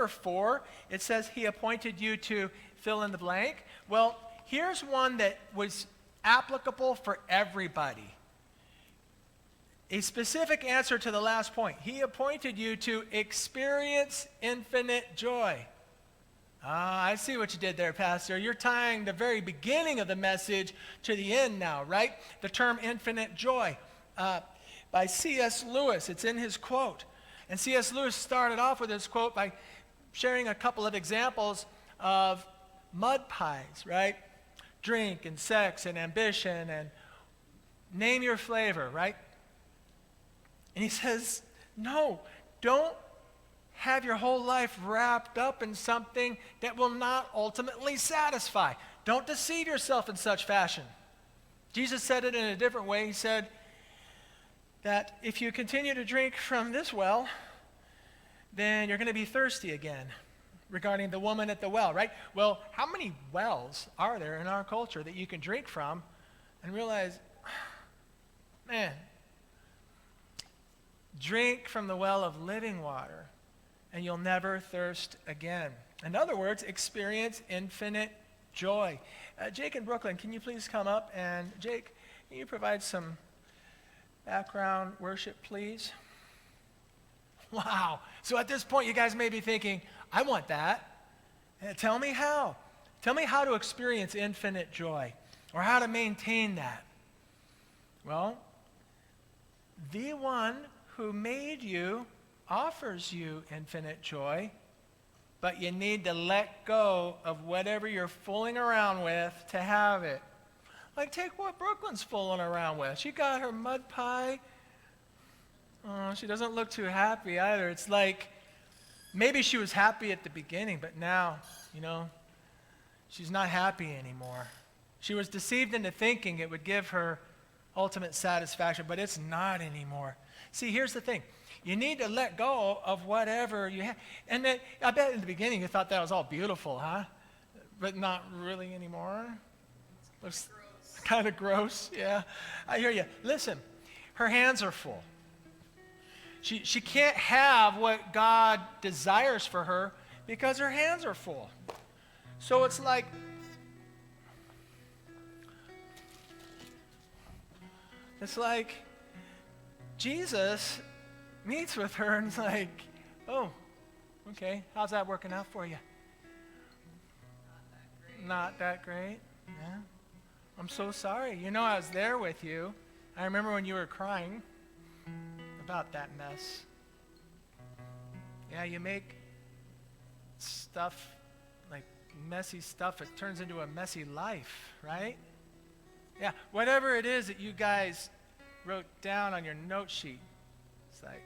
Number 4, it says he appointed you to fill in the blank. Well, here's one that was applicable for everybody. A specific answer to the last point. He appointed you to experience infinite joy. I see what you did there, Pastor. You're tying the very beginning of the message to the end now, right? The term infinite joy by C.S. Lewis. It's in his quote. And C.S. Lewis started off with his quote by sharing a couple of examples of mud pies, right? Drink and sex and ambition and name your flavor, right? And he says, no, don't have your whole life wrapped up in something that will not ultimately satisfy. Don't deceive yourself in such fashion. Jesus said it in a different way. He said that if you continue to drink from this well, then you're going to be thirsty again, regarding the woman at the well, right? Well, how many wells are there in our culture that you can drink from and realize, man, drink from the well of living water, and you'll never thirst again. In other words, experience infinite joy. Jake and Brooklyn, can you please come up? And Jake, can you provide some background worship, please? Wow. So at this point, you guys may be thinking, I want that. Tell me how. Tell me how to experience infinite joy, or how to maintain that. Well, the one who made you offers you infinite joy, but you need to let go of whatever you're fooling around with to have it. Like, take what Brooklyn's fooling around with. She got her mud pie. Oh, she doesn't look too happy either. It's like maybe she was happy at the beginning, but now, she's not happy anymore. She was deceived into thinking it would give her ultimate satisfaction, but it's not anymore. See, here's the thing. You need to let go of whatever you have. And then, I bet in the beginning you thought that was all beautiful, huh? But not really anymore. Looks kind of gross, yeah. I hear you. Listen, her hands are full. She can't have what God desires for her because her hands are full. So it's like, Jesus meets with her and is like, oh, okay, how's that working out for you? Not that great. Yeah. I'm so sorry. I was there with you. I remember when you were crying about that mess. Yeah, you make stuff, like messy stuff, it turns into a messy life, right? Yeah, whatever it is that you guys wrote down on your note sheet, it's like,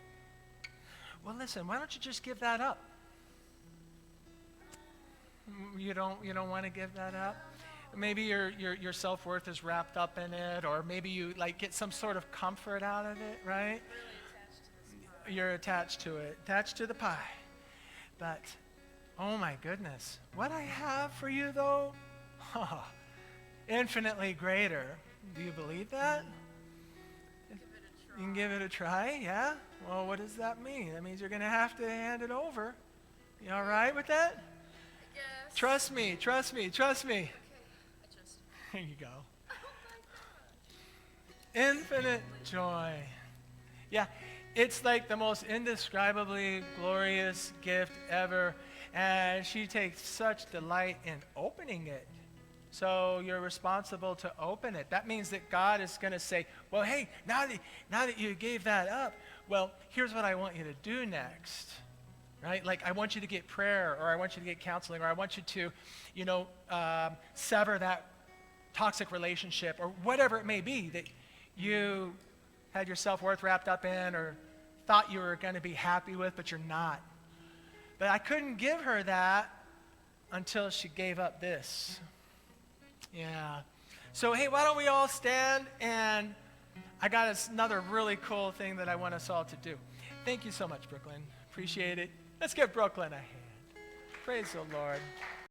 well, listen, why don't you just give that up? You don't want to give that up? Maybe your self-worth is wrapped up in it, or maybe you get some sort of comfort out of it, right? You're attached to it, attached to the pie. But, oh my goodness, what I have for you though, infinitely greater. Do you believe that? You can give it a try, yeah? Well, what does that mean? That means you're going to have to hand it over. You all right with that? Yes. Trust me. Okay, I trust you. There you go. Infinite joy. Yeah, it's like the most indescribably glorious gift ever, and she takes such delight in opening it. So you're responsible to open it. That means that God is going to say, well, hey, now that you gave that up, well, here's what I want you to do next. Right? Like, I want you to get prayer, or I want you to get counseling, or I want you to, sever that toxic relationship, or whatever it may be that you had your self-worth wrapped up in, or thought you were going to be happy with, but you're not. But I couldn't give her that until she gave up this. Yeah. So, hey, why don't we all stand, and I got another really cool thing that I want us all to do. Thank you so much, Brooklyn. Appreciate it. Let's give Brooklyn a hand. Praise the Lord.